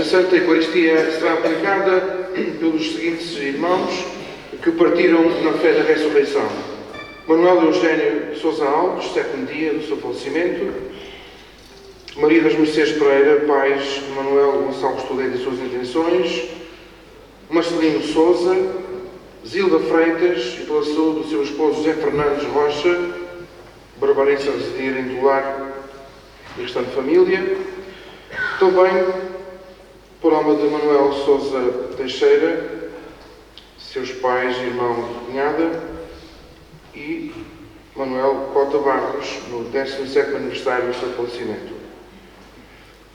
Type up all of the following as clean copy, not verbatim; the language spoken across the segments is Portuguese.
Esta Santa Eucaristia será aplicada pelos seguintes irmãos que partiram na fé da ressurreição. Manuel Eugênio Sousa Alves, 7º dia do seu falecimento. Maria das Mercês Pereira, pais de Manuel Gonçalves Toledo e suas intenções. Marcelino Sousa, Zilda Freitas e pela saúde do seu esposo José Fernandes Rocha, barbarense a residir em Dolar e a restante família. Também por alma de Manuel Sousa Teixeira, seus pais, irmão e cunhada, e Manuel Cota Barros, no 17º aniversário do seu falecimento.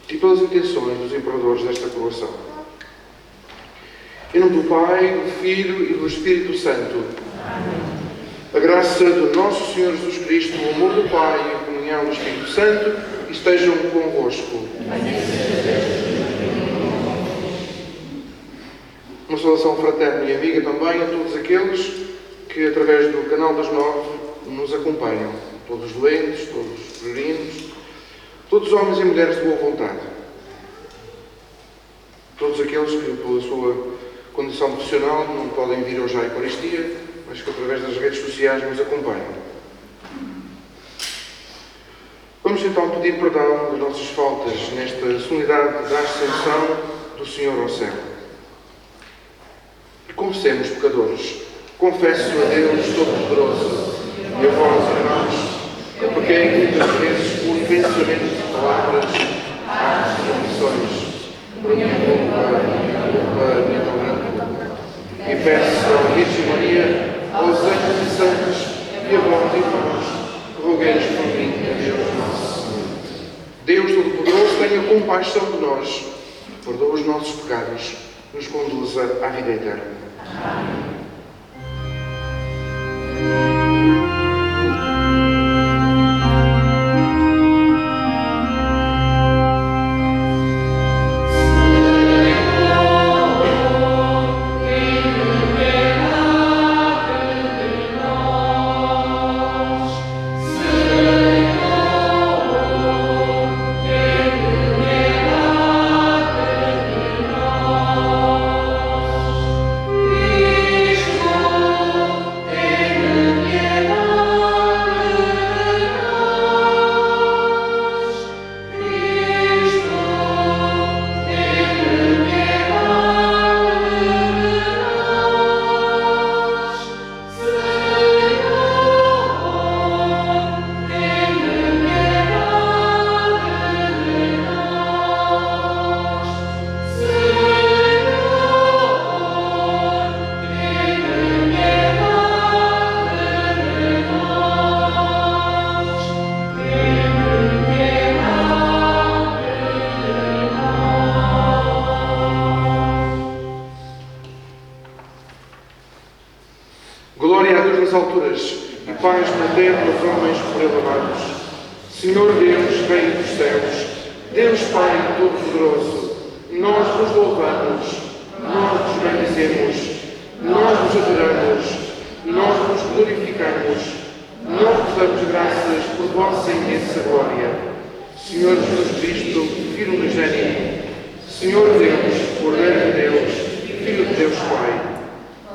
E pelas intenções dos imperadores desta coroação. Em nome do Pai, do Filho e do Espírito Santo. Amém. A graça do nosso Senhor Jesus Cristo, o amor do Pai e a comunhão do Espírito Santo estejam convosco. Uma saudação fraterna e amiga também a todos aqueles que, através do canal das 9, nos acompanham. Todos os doentes, todos os peregrinos, todos os homens e mulheres de boa vontade. Todos aqueles que, pela sua condição profissional, não podem vir hoje à Eucaristia, mas que, através das redes sociais, nos acompanham. Vamos então pedir perdão das nossas faltas nesta solenidade da Ascensão do Senhor ao céu. Confessemos, pecadores. Confesso a Deus Todo-Poderoso e a vós, irmãos, eu pequei muitas vezes por pensamento de palavras, atos e omissões, por minha culpa, minha culpa. E peço à Virgem Maria, aos anjos e santos e a vós, irmãos, rogueis por mim, a Deus nosso Senhor. Deus Todo-Poderoso, tenha compaixão de nós, perdoa os nossos pecados, nos conduza à vida eterna. Amém. Glória a Deus nas alturas e paz na terra aos homens por ele amados. Senhor Deus, Rei dos céus, Deus Pai Todo-Poderoso, nós vos louvamos, nós vos bendizemos, nós vos adoramos, nós vos glorificamos, nós vos damos graças por vossa imensa glória. Senhor Jesus Cristo, Filho unigênito, Senhor Deus, Cordeiro de Deus, Filho de Deus Pai,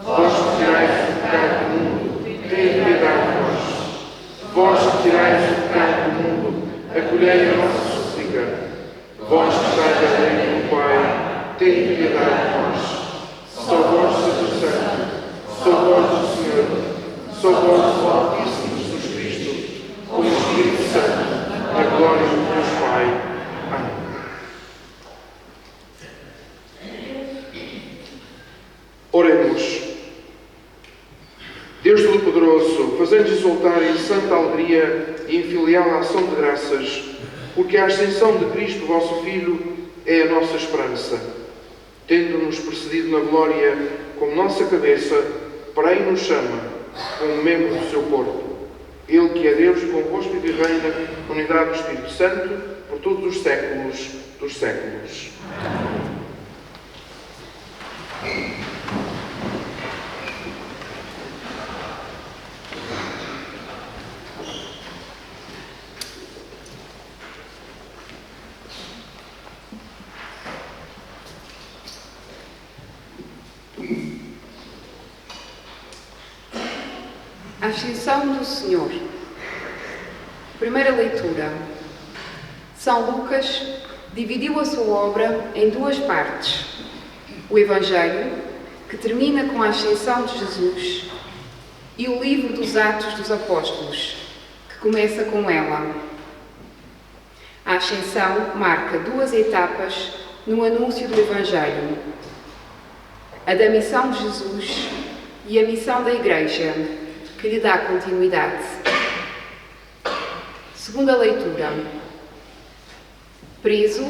vós que tirais o pecado do mundo, tenha piedade de nós. Vós que tirais o pecado do mundo, acolhei a nossa súplica. Vós que estáis à direita do Pai, tenha piedade de nós. Só vós, Santo Santo, só vós do Senhor, só vós do Altíssimo Jesus Cristo, com o Espírito Santo, na glória de Deus Pai. Amém. Oremos. Deus Todo-Poderoso, fazendo-nos exultar em santa alegria e em filial ação de graças, porque a ascensão de Cristo, vosso Filho, é a nossa esperança. Tendo-nos precedido na glória como nossa cabeça, para aí nos chama, como membro do seu corpo. Ele que é Deus, convosco e que reina na unidade do Espírito Santo, por todos os séculos dos séculos. Amém. Ascensão do Senhor. Primeira leitura. São Lucas dividiu a sua obra em duas partes. O Evangelho, que termina com a ascensão de Jesus, e o livro dos Atos dos Apóstolos, que começa com ela. A ascensão marca duas etapas no anúncio do Evangelho: a da missão de Jesus e a missão da Igreja, que lhe dá continuidade. Segunda leitura. Preso,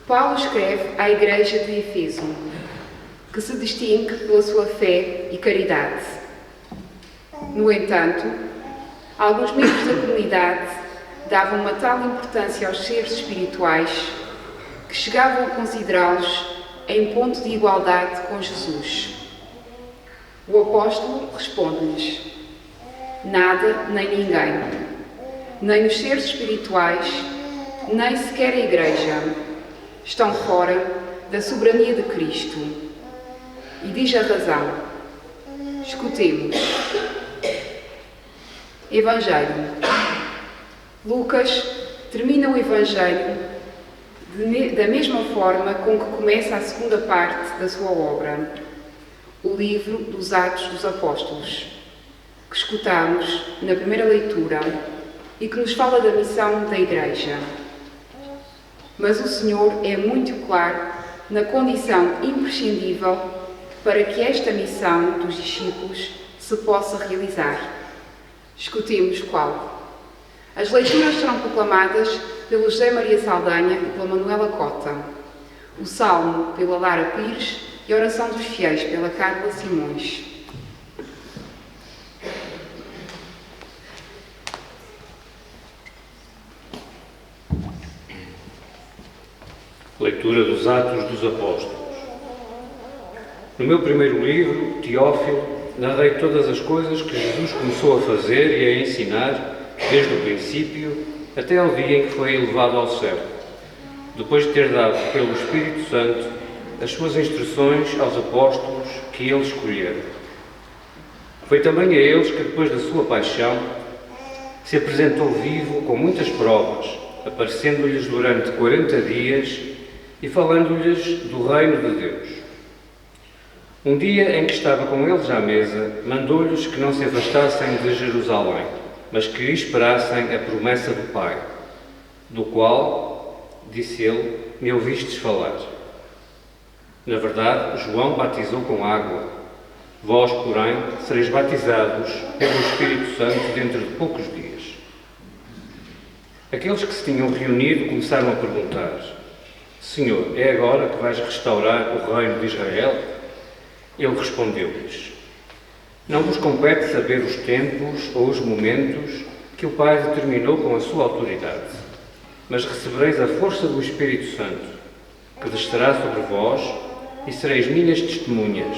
Paulo escreve à Igreja de Efeso, que se distingue pela sua fé e caridade. No entanto, alguns membros da comunidade davam uma tal importância aos seres espirituais que chegavam a considerá-los em ponto de igualdade com Jesus. O apóstolo responde-lhes: nada nem ninguém, nem os seres espirituais, nem sequer a Igreja, estão fora da soberania de Cristo. E diz a razão. Escutemos. Evangelho. Lucas termina o Evangelho da mesma forma com que começa a segunda parte da sua obra, o livro dos Atos dos Apóstolos, que escutamos na primeira leitura e que nos fala da missão da Igreja. Mas o Senhor é muito claro na condição imprescindível para que esta missão dos discípulos se possa realizar. Escutemos qual. As leituras serão proclamadas pelo José Maria Saldanha e pela Manuela Cota, o Salmo pela Lara Pires e a Oração dos Fiéis pela Carla Simões. Leitura dos Atos dos Apóstolos. No meu primeiro livro, Teófilo, narrei todas as coisas que Jesus começou a fazer e a ensinar desde o princípio até ao dia em que foi elevado ao céu, depois de ter dado pelo Espírito Santo as suas instruções aos apóstolos que ele escolhera. Foi também a eles que, depois da sua paixão, se apresentou vivo com muitas provas, aparecendo-lhes durante 40 dias e falando-lhes do reino de Deus. Um dia em que estava com eles à mesa, mandou-lhes que não se afastassem de Jerusalém, mas que esperassem a promessa do Pai, do qual, disse ele, me ouvistes falar. Na verdade, João batizou com água. Vós, porém, sereis batizados pelo Espírito Santo dentro de poucos dias. Aqueles que se tinham reunido começaram a perguntar: Senhor, é agora que vais restaurar o reino de Israel? Ele respondeu-lhes: não vos compete saber os tempos ou os momentos que o Pai determinou com a sua autoridade, mas recebereis a força do Espírito Santo, que descerá sobre vós, e sereis minhas testemunhas,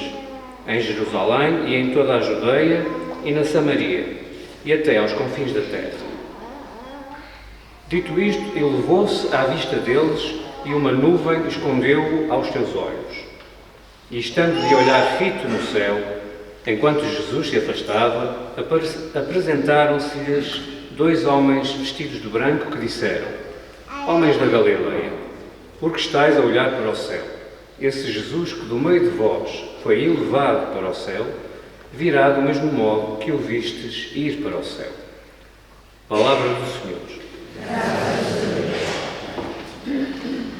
em Jerusalém e em toda a Judeia e na Samaria, e até aos confins da terra. Dito isto, elevou-se à vista deles, e uma nuvem escondeu-o aos seus olhos. E estando de olhar fito no céu, enquanto Jesus se afastava, apresentaram-se-lhes dois homens vestidos de branco que disseram: homens da Galileia, por que estáis a olhar para o céu? Esse Jesus que do meio de vós foi elevado para o céu, virá do mesmo modo que o vistes ir para o céu. Palavra do Senhor. Deus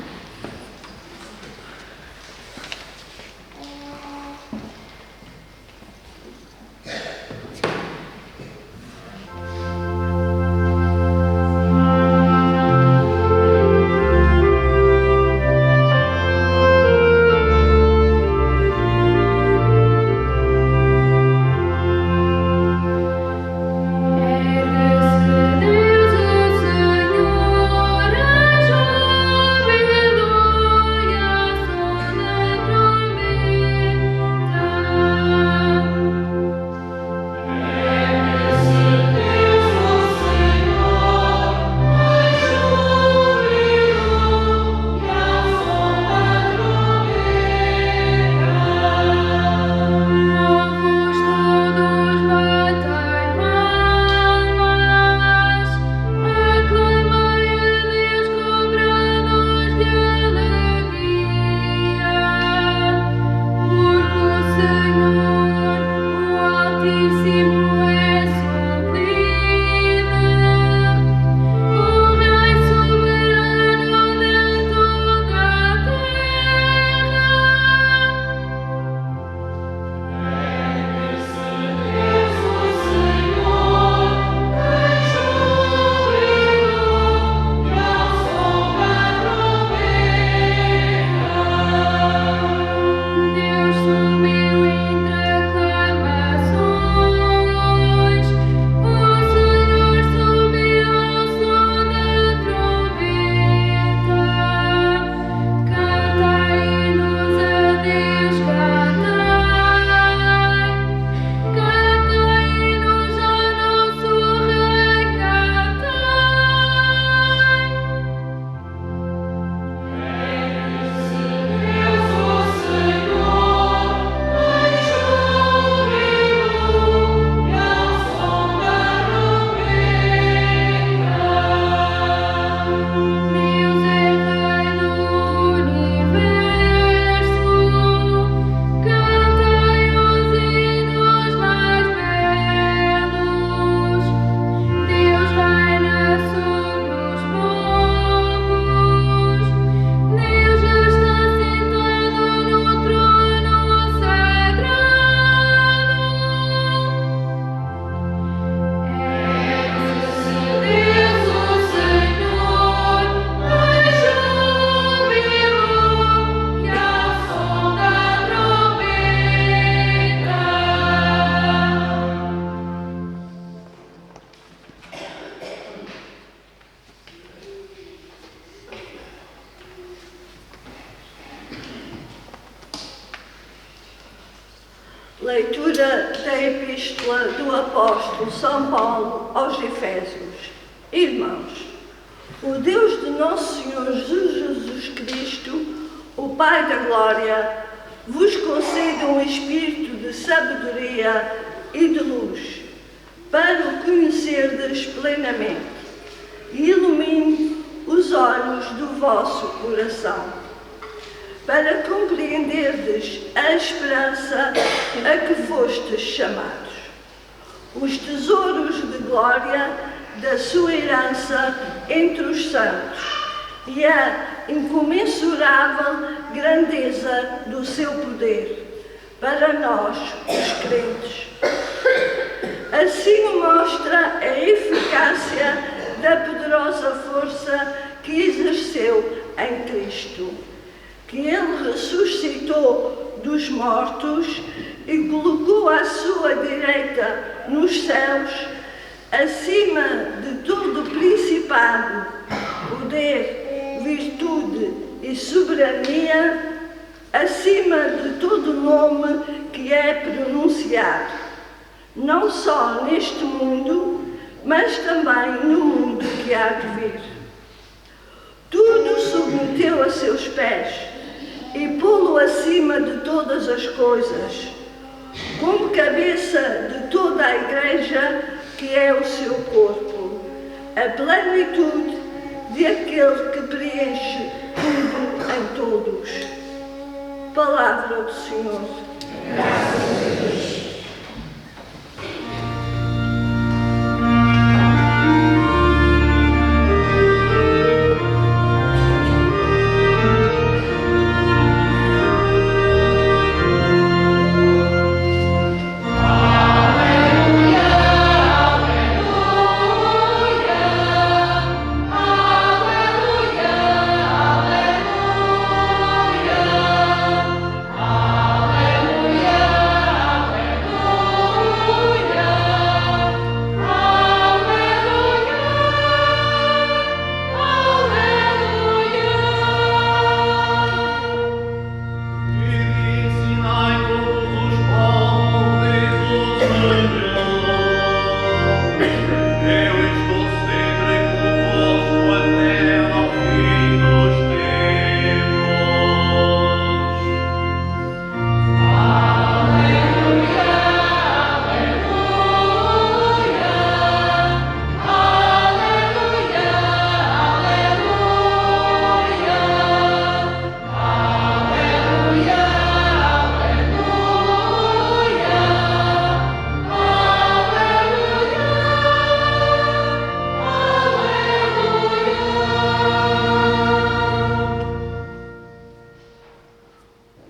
Leitura da Epístola do Apóstolo São Paulo aos Efésios. Irmãos, o Deus de nosso Senhor Jesus Cristo, o Pai da Glória, vos conceda um espírito de sabedoria e de luz, para o conhecerdes plenamente, e ilumine os olhos do vosso coração, para compreenderdes a esperança a que fostes chamados, os tesouros de glória da sua herança entre os santos e a incomensurável grandeza do seu poder para nós, os crentes. Assim o mostra a eficácia da poderosa força que exerceu em Cristo, que Ele ressuscitou dos mortos e colocou à sua direita nos céus, acima de todo principado, poder, virtude e soberania, acima de todo nome que é pronunciado, não só neste mundo, mas também no mundo que há de vir. Tudo submeteu a seus pés e pô-lo acima de todas as coisas, como cabeça de toda a Igreja, que é o seu corpo, a plenitude de aquele que preenche tudo em todos. Palavra do Senhor.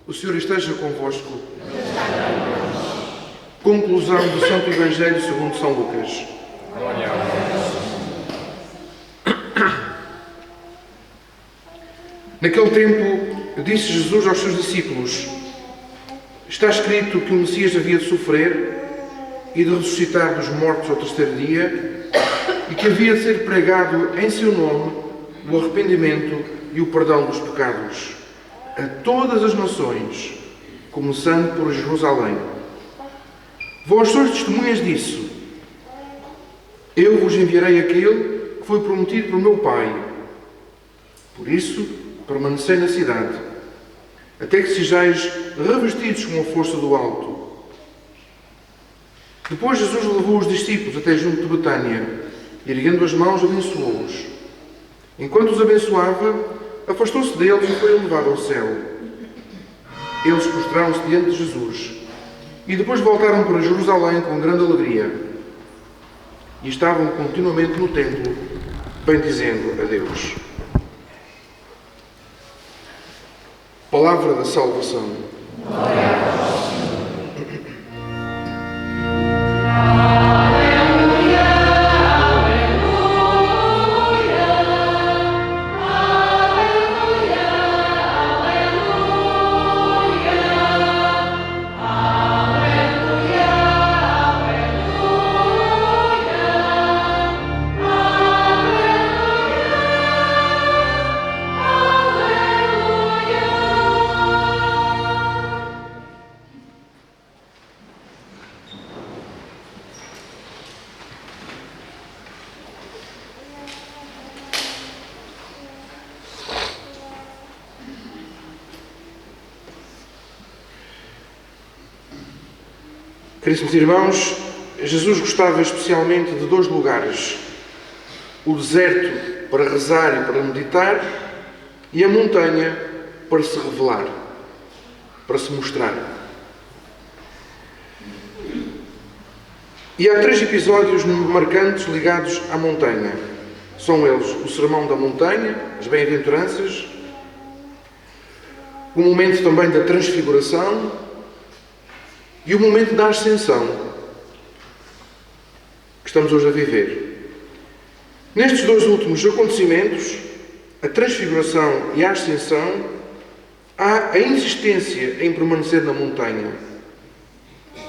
O Senhor esteja convosco. Conclusão do Santo Evangelho segundo São Lucas. Naquele tempo, disse Jesus aos seus discípulos: está escrito que o Messias havia de sofrer e de ressuscitar dos mortos ao terceiro dia, e que havia de ser pregado em seu nome o arrependimento e o perdão dos pecados a todas as nações, começando por Jerusalém. Vós sois testemunhas disso. Eu vos enviarei aquele que foi prometido pelo meu Pai. Por isso, permanecei na cidade, até que sejais revestidos com a força do alto. Depois Jesus levou os discípulos até junto de Betânia, e erguendo as mãos, abençoou-os. Enquanto os abençoava, afastou-se deles e foi levado ao céu. Eles prostraram-se diante de Jesus e depois voltaram para Jerusalém com grande alegria e estavam continuamente no templo, bendizendo a Deus. Palavra da salvação. Glória a vós, Senhor. Caríssimos irmãos, Jesus gostava especialmente de 2 lugares: o deserto para rezar e para meditar, e a montanha para se revelar, para se mostrar. E há 3 episódios marcantes ligados à montanha. São eles o Sermão da Montanha, as Bem-aventuranças, o momento também da Transfiguração e o momento da Ascensão, que estamos hoje a viver. Nestes 2 últimos acontecimentos, a Transfiguração e a Ascensão, há a insistência em permanecer na montanha.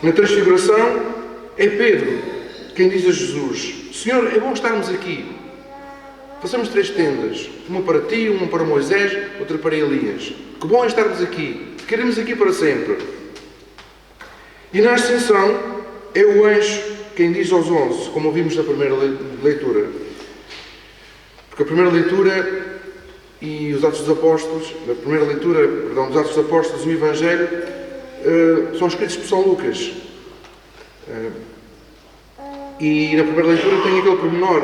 Na Transfiguração, é Pedro quem diz a Jesus: Senhor, é bom estarmos aqui. Façamos 3 tendas, uma para ti, uma para Moisés, outra para Elias. Que bom é estarmos aqui. Queremos aqui para sempre. E na Ascensão, é o anjo quem diz aos 11, como ouvimos na primeira leitura. Porque a primeira leitura e os Atos dos Apóstolos, na primeira leitura, dos Atos dos Apóstolos e o Evangelho, são escritos por São Lucas. E na primeira leitura tem aquele pormenor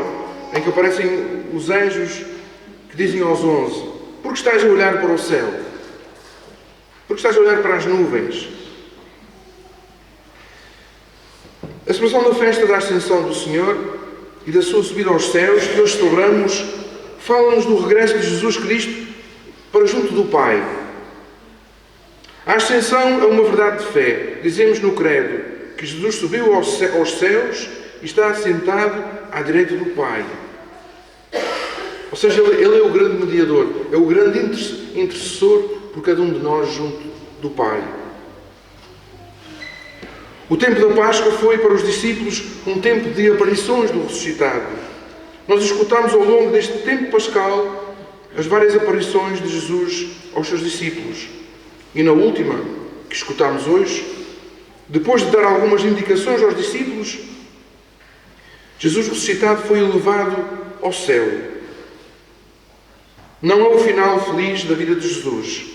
em que aparecem os anjos que dizem aos 11: porque estás a olhar para o céu? Porque estás a olhar para as nuvens? A celebração da festa da Ascensão do Senhor e da sua subida aos céus, que hoje celebramos, fala-nos do regresso de Jesus Cristo para junto do Pai. A Ascensão é uma verdade de fé. Dizemos no Credo que Jesus subiu aos céus e está assentado à direita do Pai. Ou seja, Ele é o grande mediador, é o grande intercessor por cada um de nós junto do Pai. O tempo da Páscoa foi para os discípulos um tempo de aparições do ressuscitado. Nós escutamos ao longo deste tempo pascal as várias aparições de Jesus aos seus discípulos. E na última, que escutamos hoje, depois de dar algumas indicações aos discípulos, Jesus ressuscitado foi elevado ao céu. Não é o final feliz da vida de Jesus.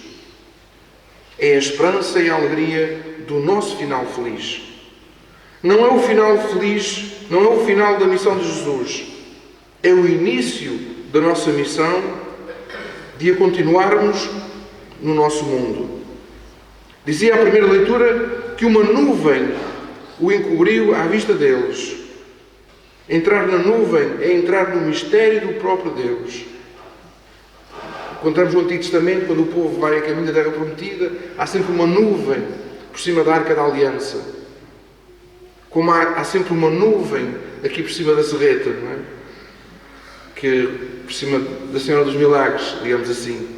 É a esperança e a alegria do nosso final feliz. Não é o final feliz, não é o final da missão de Jesus. É o início da nossa missão de a continuarmos no nosso mundo. Dizia a primeira leitura que uma nuvem o encobriu à vista deles. Entrar na nuvem é entrar no mistério do próprio Deus. Encontramos no Antigo Testamento, quando o povo vai a caminho da Terra Prometida, há sempre uma nuvem por cima da Arca da Aliança. Como há sempre uma nuvem aqui por cima da serreta, não é? Que por cima da Senhora dos Milagres, digamos assim,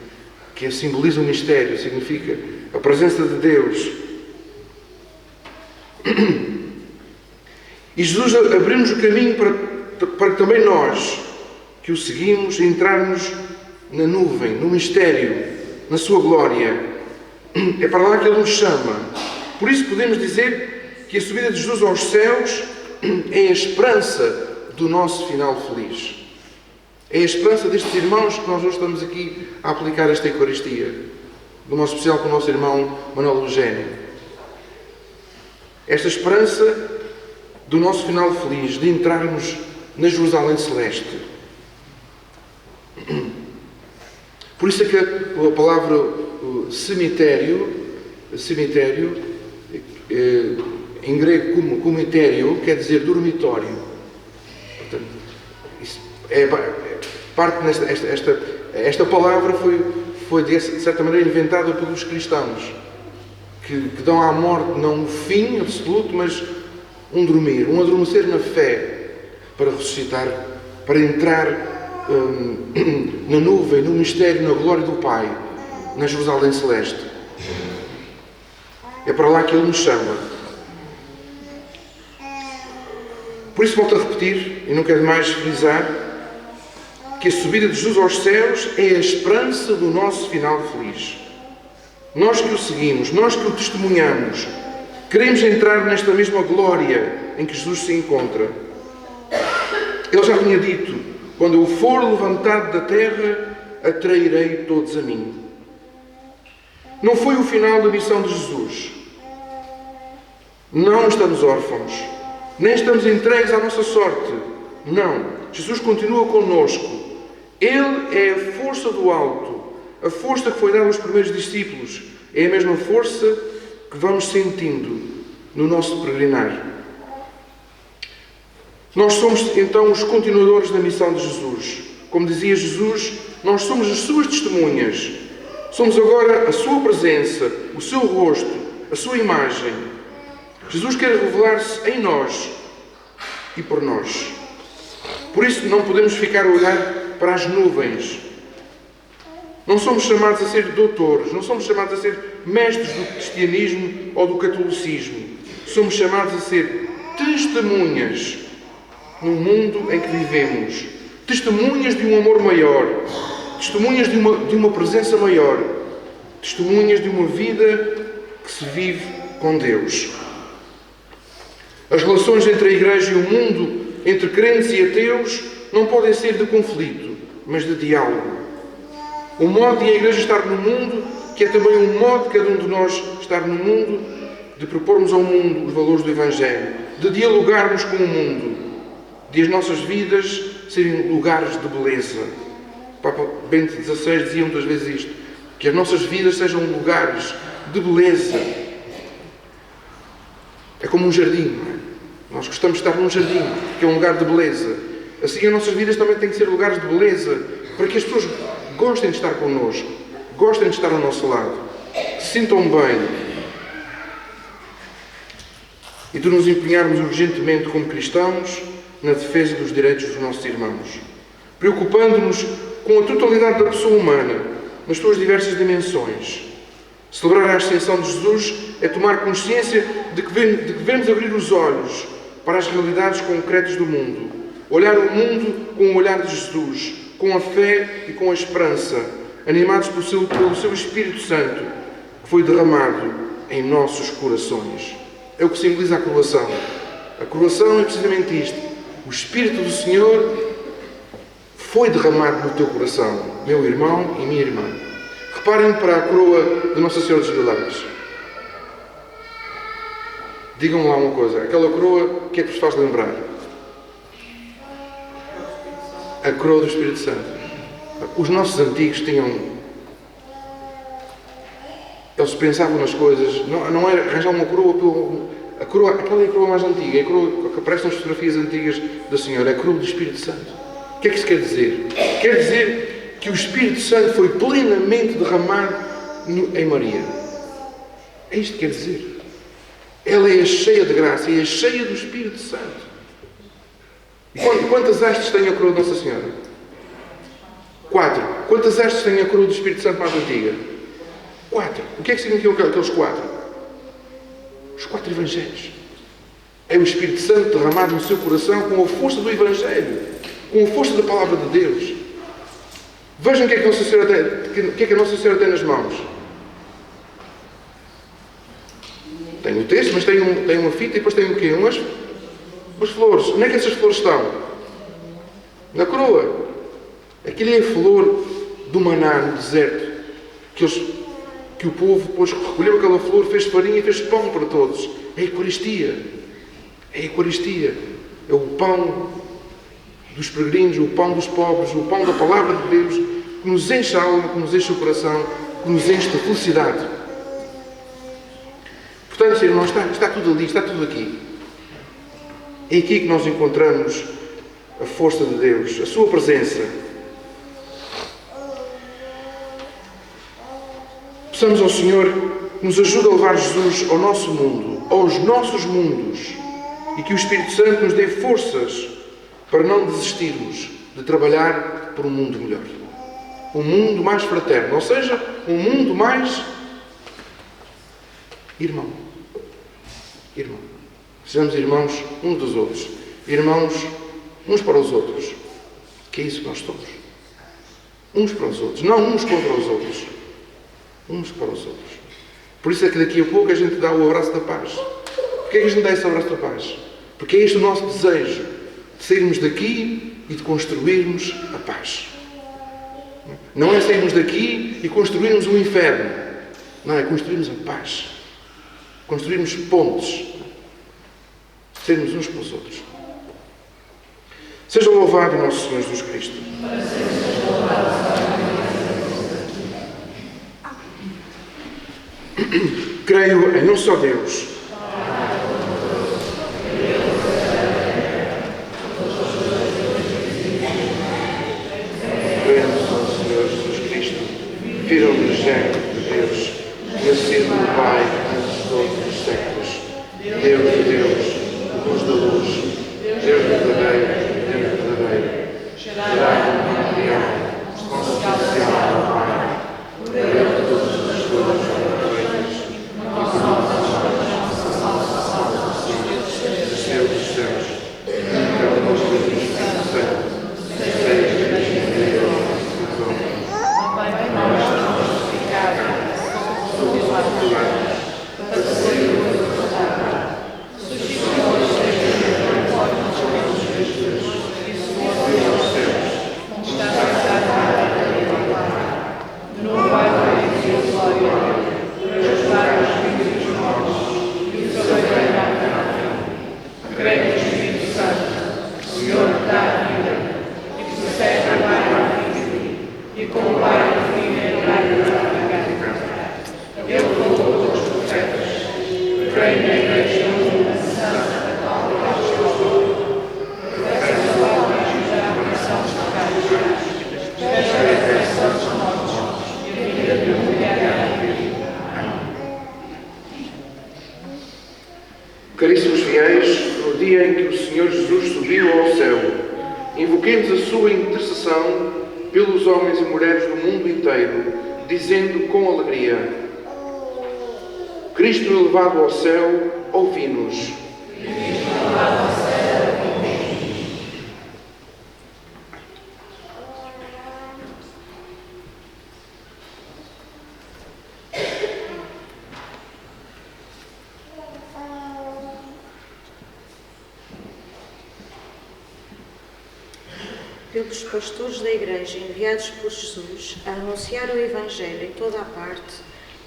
que simboliza o mistério, significa a presença de Deus. E Jesus abriu-nos o caminho para que também nós, que o seguimos, entrarmos na nuvem, no mistério, na sua glória. É para lá que Ele nos chama. Por isso podemos dizer que a subida de Jesus aos céus é a esperança do nosso final feliz. É a esperança destes irmãos que nós hoje estamos aqui a aplicar esta Eucaristia. De modo especial com o nosso irmão Manuel Eugênio. Esta esperança do nosso final feliz, de entrarmos na Jerusalém Celeste. Por isso é que a palavra cemitério, em grego comitério, quer dizer dormitório. Portanto, esta palavra foi de certa maneira inventada pelos cristãos, que dão à morte não um fim absoluto, mas um dormir, um adormecer na fé, para ressuscitar, para entrar na nuvem, no mistério, na glória do Pai, na Jerusalém Celeste. É para lá que Ele nos chama. Por isso volto a repetir, e não quero mais frisar, que a subida de Jesus aos céus é a esperança do nosso final feliz. Nós que o seguimos, nós que o testemunhamos, queremos entrar nesta mesma glória em que Jesus se encontra. Ele já tinha dito: quando eu for levantado da terra, atrairei todos a mim. Não foi o final da missão de Jesus. Não estamos órfãos, nem estamos entregues à nossa sorte. Não. Jesus continua connosco. Ele é a força do alto, a força que foi dada aos primeiros discípulos. É a mesma força que vamos sentindo no nosso peregrinar. Nós somos, então, os continuadores da missão de Jesus. Como dizia Jesus, nós somos as suas testemunhas. Somos agora a sua presença, o seu rosto, a sua imagem. Jesus quer revelar-se em nós e por nós. Por isso não podemos ficar a olhar para as nuvens. Não somos chamados a ser doutores, não somos chamados a ser mestres do cristianismo ou do catolicismo. Somos chamados a ser testemunhas no mundo em que vivemos. Testemunhas de um amor maior. Testemunhas de uma presença maior. Testemunhas de uma vida que se vive com Deus. As relações entre a Igreja e o mundo, entre crentes e ateus, não podem ser de conflito, mas de diálogo. O modo de a Igreja estar no mundo, que é também o modo de cada um de nós estar no mundo, de propormos ao mundo os valores do Evangelho, de dialogarmos com o mundo, de as nossas vidas serem lugares de beleza. O Papa Bento XVI dizia muitas vezes isto, que as nossas vidas sejam lugares de beleza. É como um jardim, não é? Nós gostamos de estar num jardim, que é um lugar de beleza. Assim, as nossas vidas também têm que ser lugares de beleza, para que as pessoas gostem de estar connosco, gostem de estar ao nosso lado, se sintam bem. E de nos empenharmos urgentemente como cristãos na defesa dos direitos dos nossos irmãos, preocupando-nos com a totalidade da pessoa humana, nas suas diversas dimensões. Celebrar a ascensão de Jesus é tomar consciência de que devemos abrir os olhos para as realidades concretas do mundo. Olhar o mundo com o olhar de Jesus, com a fé e com a esperança, animados pelo seu Espírito Santo, que foi derramado em nossos corações. É o que simboliza a coroação. A coroação é precisamente isto. O Espírito do Senhor foi derramado no teu coração, meu irmão e minha irmã. Reparem para a coroa de Nossa Senhora dos Milagres. Digam lá uma coisa. Aquela coroa, o que é que vos faz lembrar? A coroa do Espírito Santo. Os nossos antigos tinham... Eles pensavam nas coisas. Não era arranjar uma coroa... Aquela é a coroa mais antiga. É a coroa que aparece nas fotografias antigas da Senhora. É a coroa do Espírito Santo. O que é que isso quer dizer? Quer dizer que o Espírito Santo foi plenamente derramado em Maria. É isto que quer dizer. Ela é cheia de graça e é cheia do Espírito Santo. E quantas hastes tem a coroa de Nossa Senhora? 4. Quantas hastes tem a coroa do Espírito Santo mais antiga? 4. O que é que significam aqueles 4? Os 4 Evangelhos. É o Espírito Santo derramado no seu coração com a força do Evangelho, com a força da Palavra de Deus. Vejam o que é que a Nossa Senhora tem nas mãos. Tem o texto, mas tem uma fita e depois tem o quê? Umas flores. Onde é que essas flores estão? Na coroa. Aquilo é a flor do maná no deserto. Que o povo depois recolheu aquela flor, fez farinha e fez pão para todos. É a Eucaristia. É a Eucaristia. É o pão dos peregrinos, o pão dos pobres, o pão da Palavra de Deus, que nos enche a alma, que nos enche o coração, que nos enche de felicidade. Portanto, irmãos, está tudo ali, está tudo aqui. É aqui que nós encontramos a força de Deus, a sua presença. Peçamos ao Senhor que nos ajude a levar Jesus ao nosso mundo, aos nossos mundos, e que o Espírito Santo nos dê forças para não desistirmos de trabalhar por um mundo melhor. Um mundo mais fraterno, ou seja, um mundo mais irmão. Irmão. Sejamos irmãos uns dos outros. Irmãos uns para os outros. Que é isso que nós somos. Uns para os outros. Não uns contra os outros. Uns para os outros. Por isso é que daqui a pouco a gente dá o abraço da paz. Porquê é que a gente dá esse abraço da paz? Porque é este o nosso desejo. De sairmos daqui e de construirmos a paz. Não é sairmos daqui e construirmos um inferno. Não, é construirmos a paz. Construirmos pontes. sermos uns pelos outros. Seja louvado o nosso Senhor Jesus Cristo. Creio em um só Deus. Creio no nosso Senhor Jesus Cristo, Filho unigênito de Deus, nascido do Pai antes de todos os séculos, Deus de Deus, luz da luz, Deus verdadeiro, gerado no Maria, consubstanciado no Pai, Deus de todas as coisas feitas, e por nossa salvação, desceu dos céus, pelo nosso Espírito Santo, seja Caríssimos fiéis, no dia em que o Senhor Jesus subiu ao céu, invoquemos a sua intercessão pelos homens e mulheres do mundo inteiro, dizendo com alegria: Cristo elevado ao céu, ouvi-nos. Pelos pastores da Igreja enviados por Jesus a anunciar o Evangelho em toda a parte,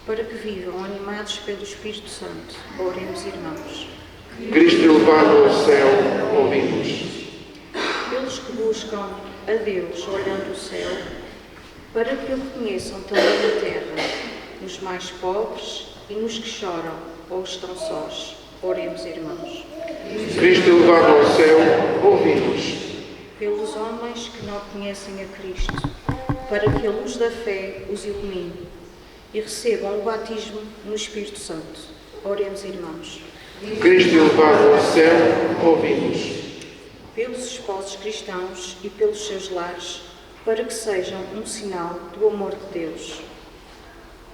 para que vivam animados pelo Espírito Santo. Oremos, irmãos. Cristo elevado ao céu, ouvimos. Pelos que buscam a Deus olhando o céu, para que o reconheçam também na terra, nos mais pobres e nos que choram ou estão sós. Oremos, irmãos. Cristo elevado ao céu, ouvimos. Pelos homens que não conhecem a Cristo, para que a luz da fé os ilumine e recebam o batismo no Espírito Santo. Oremos, irmãos. Cristo elevado ao céu, ouvimos. Pelos esposos cristãos e pelos seus lares, para que sejam um sinal do amor de Deus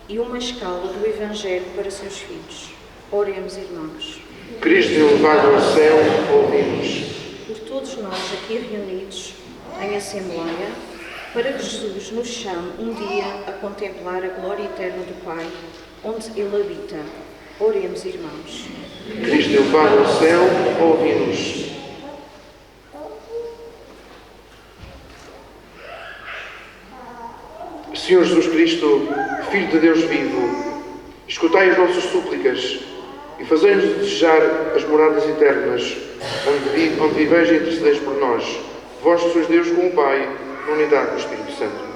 e uma escala do Evangelho para seus filhos. Oremos, irmãos. Cristo elevado ao céu, ouvimos. Por todos nós aqui reunidos em Assembleia, para que Jesus nos chame um dia a contemplar a glória eterna do Pai, onde Ele habita. Oremos, irmãos. Cristo elevado ao céu, ouvi-nos. Senhor Jesus Cristo, Filho de Deus vivo, escutai as nossas súplicas e fazei-nos desejar as moradas eternas, onde viveis e intercedeis por nós. Vós sois Deus com o Pai, na unidade do Espírito Santo.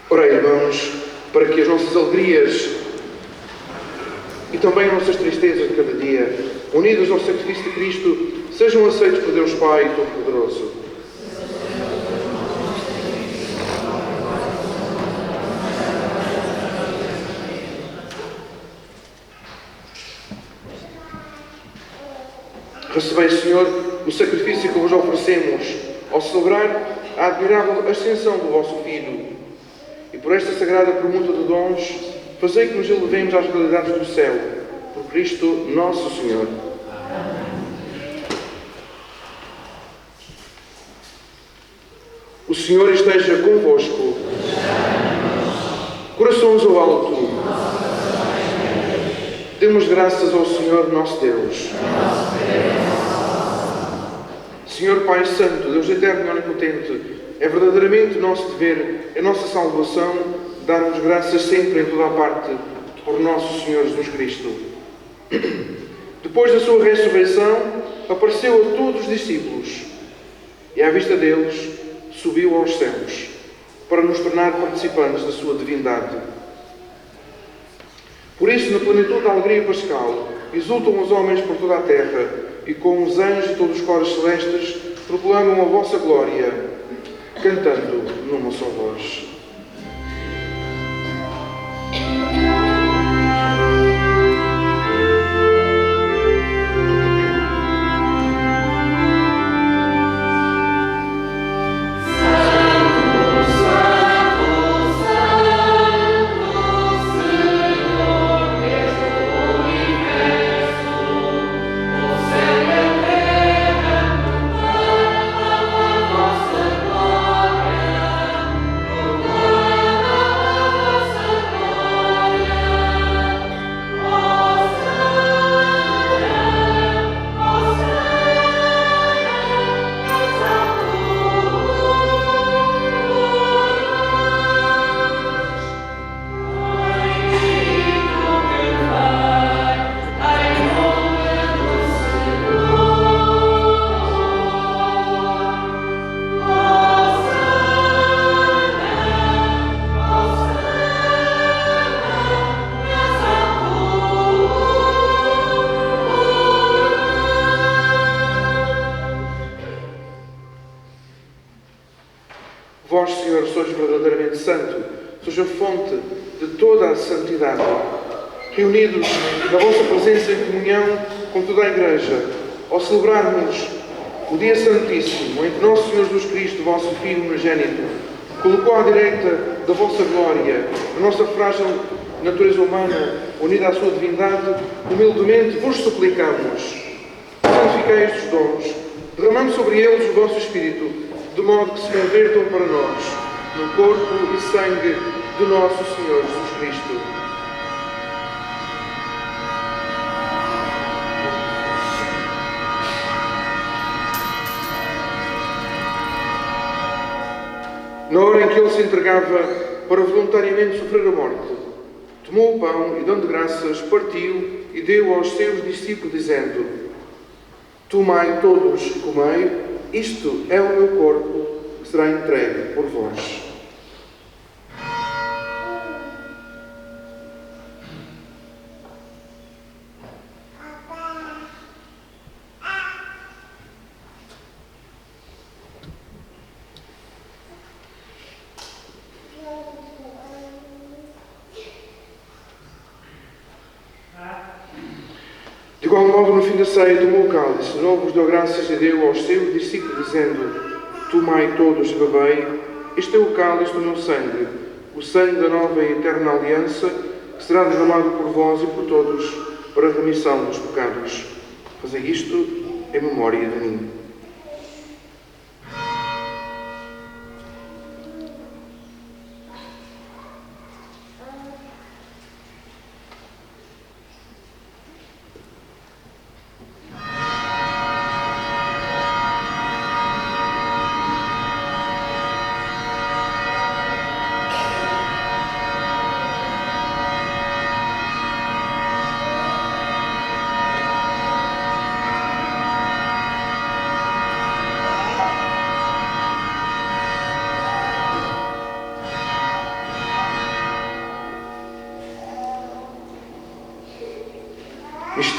Ora, irmãos, para que as nossas alegrias e também as nossas tristezas de cada dia, unidas ao sacrifício de Cristo, sejam aceitos por Deus Pai Todo-Poderoso. Recebei, Senhor, o sacrifício que vos oferecemos ao celebrar a admirável ascensão do vosso Filho. E por esta sagrada permuta de dons, fazei que nos elevemos às realidades do céu. Por Cristo nosso Senhor. O Senhor esteja convosco. Corações ao alto. Demos graças ao Senhor nosso Deus. Senhor Pai Santo, Deus eterno e onipotente, é verdadeiramente nosso dever, é nossa salvação, dar-nos graças sempre em toda a parte, por nosso Senhor Jesus Cristo. Depois da sua ressurreição, apareceu a todos os discípulos e, à vista deles, subiu aos céus, para nos tornar participantes da sua divindade. Por isso, na plenitude da alegria pascal, exultam os homens por toda a terra, e com os anjos e todos os coros celestes proclamam a vossa glória, cantando numa só voz. Vós, Senhor, sois verdadeiramente santo, sois a fonte de toda a santidade. Reunidos na vossa presença em comunhão com toda a Igreja, ao celebrarmos o dia santíssimo em que nosso Senhor Jesus Cristo, vosso Filho unigênito, colocou à direita da vossa glória a nossa frágil natureza humana unida à sua divindade, humildemente vos suplicamos: santificai estes dons, derramando sobre eles o vosso Espírito, de modo que se convertam para nós no corpo e sangue de nosso Senhor Jesus Cristo. Na hora em que ele se entregava para voluntariamente sofrer a morte, tomou o pão e, dando graças, partiu e deu aos seus discípulos, dizendo: tomai todos e comei, isto é o meu corpo, que será entregue por vós. De igual modo, no fim da ceia, tomou o cálice, de novo vos deu graças e deu aos seus discípulos, dizendo: tomai todos e bebei, este é o cálice do meu sangue, o sangue da nova e eterna aliança, que será derramado por vós e por todos para a remissão dos pecados. Fazei isto em memória de mim.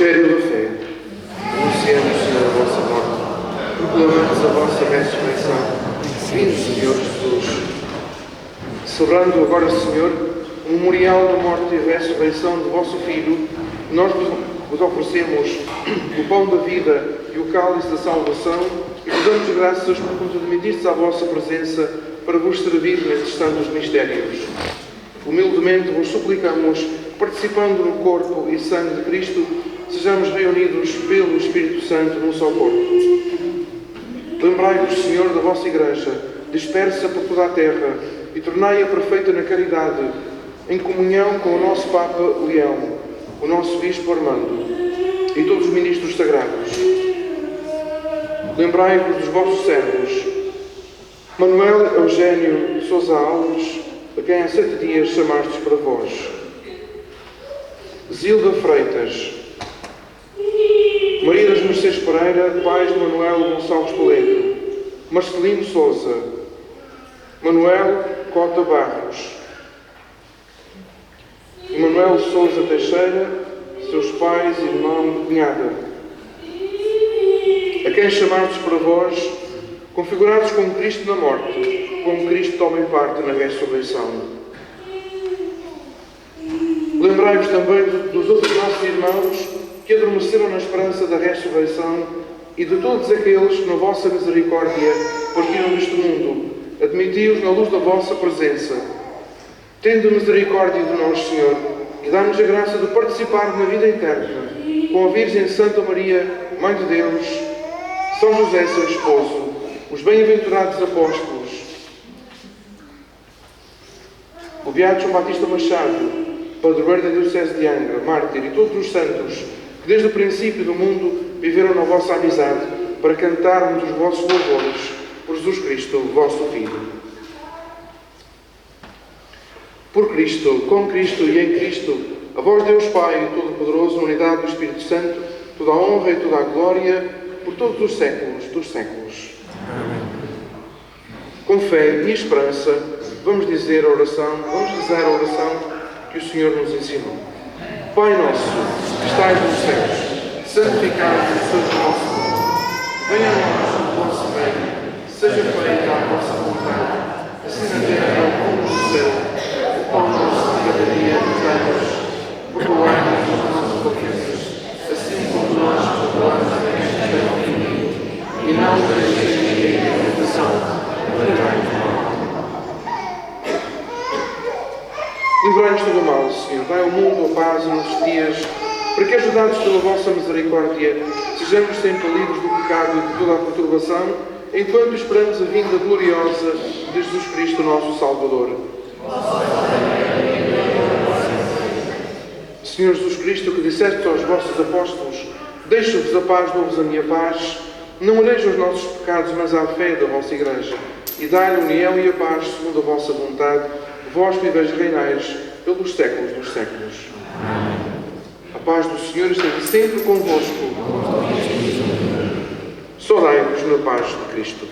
Mistério da fé. Anunciamos, Senhor, a vossa morte. Proclamamos a vossa ressurreição. Vindo, Senhor Jesus. Celebrando agora, Senhor, o memorial da morte e ressurreição do vosso Filho, nós vos oferecemos o pão da vida e o cálice da salvação e vos damos graças por nos admitirdes à vossa presença para vos servir nestes santos mistérios. Humildemente vos suplicamos, participando no corpo e sangue de Cristo, sejamos reunidos pelo Espírito Santo num só corpo. Lembrai-vos, Senhor, da vossa Igreja, dispersa por toda a terra, e tornai-a perfeita na caridade, em comunhão com o nosso Papa Leão, o nosso Bispo Armando e todos os ministros sagrados. Lembrai-vos dos vossos servos, Manuel Eugênio Sousa Alves, a quem há 7 dias chamastes para vós, Zilda Freitas, Maria das Mercês Pereira, pais de Manuel Gonçalves Toledo, Marcelino Sousa, Manuel Cota Barros, Manuel Sousa Teixeira, seus pais, irmão e cunhada, a quem chamastes para vós, configurados com Cristo na morte, com Cristo tomem parte na ressurreição. Lembrai-vos também dos outros nossos irmãos que adormeceram na esperança da ressurreição e de todos aqueles que, na vossa misericórdia, partiram deste mundo. Admiti-os na luz da vossa presença. Tende misericórdia de nós, Senhor, e dá-nos a graça de participar na vida eterna com a Virgem Santa Maria, Mãe de Deus, São José, seu esposo, os bem-aventurados apóstolos, o Beato João Batista Machado, padroeiro da Diocese de Angra, mártir, e todos os santos que desde o princípio do mundo viveram na vossa amizade para cantarmos os vossos louvores por Jesus Cristo, vosso Filho. Por Cristo, com Cristo e em Cristo, a vós Deus Pai Todo-Poderoso, na unidade do Espírito Santo, toda a honra e toda a glória, por todos os séculos dos séculos. Amém. Com fé e esperança, vamos dizer a oração, vamos rezar a oração que o Senhor nos ensinou. Pai nosso, que estais nos céus, santificado seja o vosso nome. Venha a nós o vosso reino, seja feita a vossa vontade, assim na terra como no céu. O pão nosso de cada dia nos dai-nos, perdoai-nos as nossas ofensas, assim como nós perdoamos a quem nos tem ofendido, e não nos deixeis cair em tentação, livrai-nos do mal. Livrai-nos do mal, Senhor. Dai ao mundo a paz nos nossos dias, para que, ajudados pela vossa misericórdia, sejamos sempre livres do pecado e de toda a perturbação, enquanto esperamos a vinda gloriosa de Jesus Cristo, nosso Salvador. Senhor Jesus Cristo, que disseste aos vossos apóstolos: deixo-vos a paz, dou-vos a minha paz, não olheis os nossos pecados, mas à fé da vossa Igreja, e dai-lhe a união e a paz segundo a vossa vontade, vós que viveis e reinais pelos séculos dos séculos. A paz do Senhor esteja sempre convosco. Saudai-vos na paz de Cristo.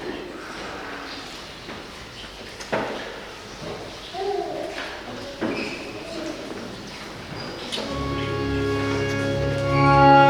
Amen.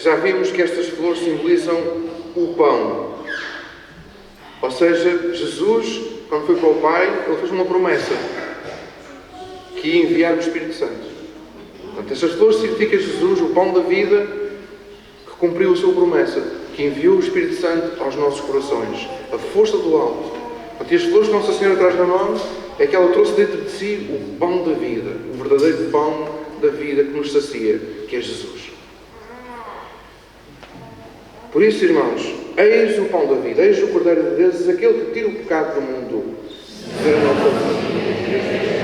já vimos que estas flores simbolizam o pão. Ou seja, Jesus, quando foi para o Pai, ele fez uma promessa, que ia enviar o Espírito Santo. Portanto, estas flores significam Jesus, o pão da vida, que cumpriu a sua promessa, que enviou o Espírito Santo aos nossos corações. A força do alto. Portanto, e as flores que Nossa Senhora traz na mão é que ela trouxe dentro de si o pão da vida, o verdadeiro pão da vida que nos sacia, que é Jesus. Por isso, irmãos, eis o pão da vida, eis o Cordeiro de Deus, aquele que tira o pecado do mundo. Ver a nossa vida.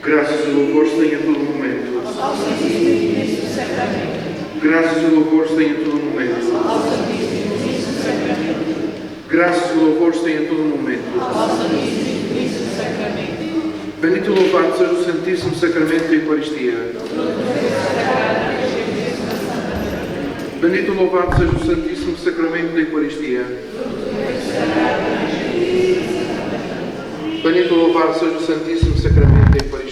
Graças e louvores têm a todo momento. Graças e louvores têm a todo momento. Graças e louvores têm a todo momento. Bendito e louvado seja o Santíssimo Sacramento da Eucaristia. Bendito e louvado seja o Santíssimo Sacramento da Eucaristia. Bendito e louvado seja o Santíssimo Sacramento da Eucaristia.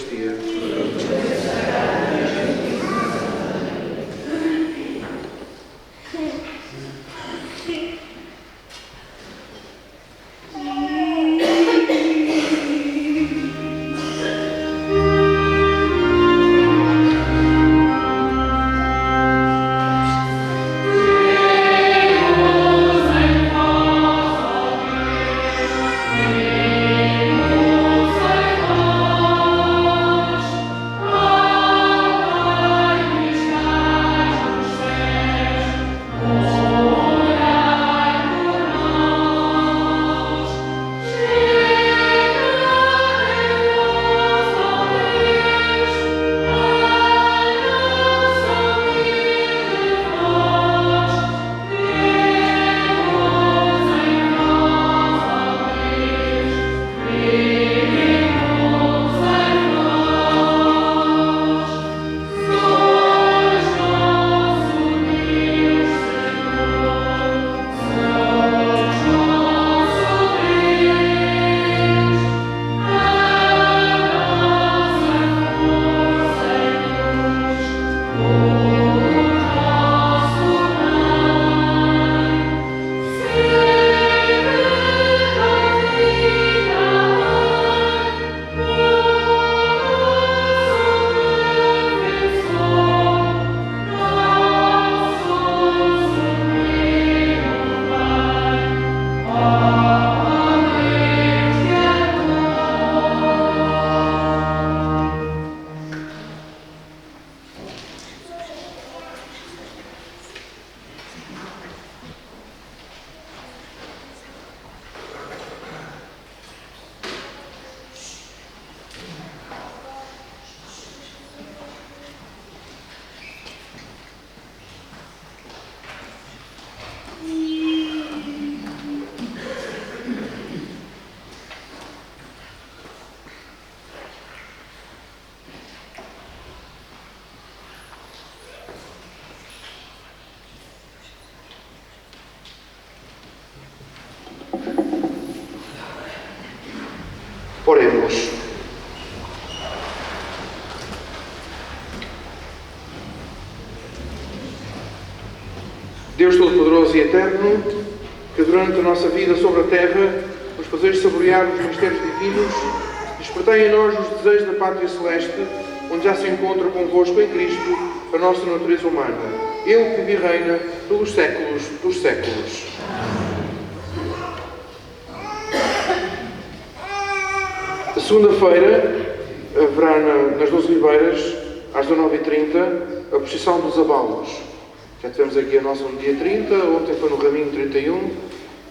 Oremos. Deus Todo-Poderoso e Eterno, que durante a nossa vida sobre a terra nos fazeis saborear os mistérios divinos, despertai em nós os desejos da Pátria Celeste, onde já se encontra convosco em Cristo a nossa natureza humana. Ele que vive e reina pelos séculos dos séculos. A segunda-feira haverá nas 12 Ribeiras, às 19h30, a procissão dos abalos. Já tivemos aqui a nossa no dia 30, ontem foi no Raminho 31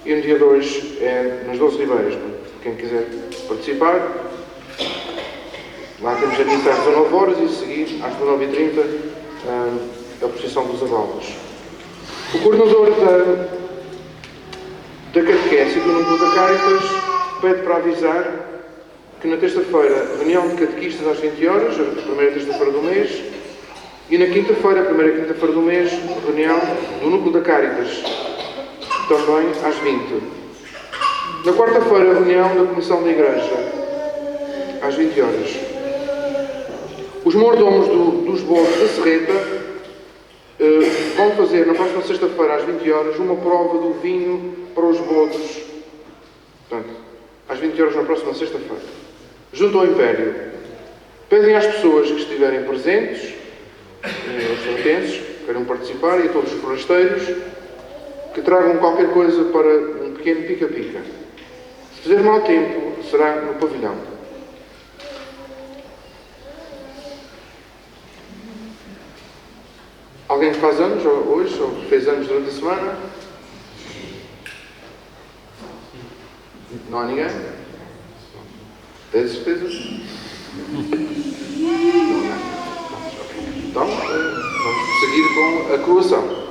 e no dia 2 é nas 12 Ribeiras. Quem quiser participar, lá temos a missa às 19 horas e a seguir, às 19h30, a procissão dos abalos. O coordenador da catequese do Núcleo da Cáritas pede para avisar que na terça-feira, reunião de catequistas às 20 horas, a primeira terça-feira do mês, e na quinta-feira, a primeira quinta-feira do mês, reunião do Núcleo da Cáritas, também às 20. Na quarta-feira, reunião da Comissão da Igreja, às 20 horas. Os mordomos dos bolos da Serreta vão fazer, na próxima sexta-feira, às 20 horas, uma prova do vinho para os bolos. Portanto, às 20 horas na próxima sexta-feira. Junto ao Império, pedem às pessoas que estiverem presentes, aos sertenses, que queiram participar, e a todos os forasteiros, que tragam qualquer coisa para um pequeno pica-pica. Se fizer mau tempo, será no pavilhão. Alguém que faz anos hoje, ou fez anos durante a semana? Não há ninguém? Tens certeza? a coroação.